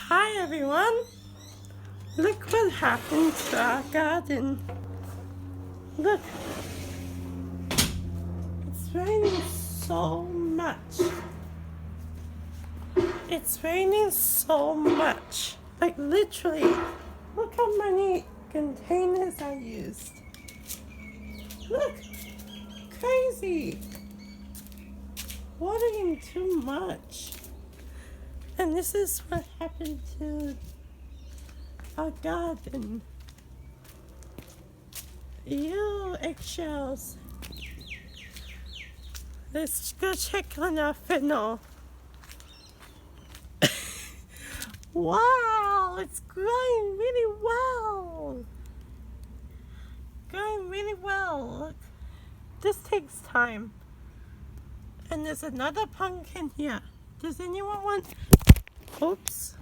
Hi everyone! Look what happened to our garden. Look, it's raining so much. It's raining so much. Like literally, look how many containers I used. Look, crazy. Watering too much. And this is what happened to our garden. Ew, eggshells. Let's go check on our fennel. Wow, it's growing really well. Growing really well. Look, this takes time. And there's another pumpkin here. Does anyone want... Oops.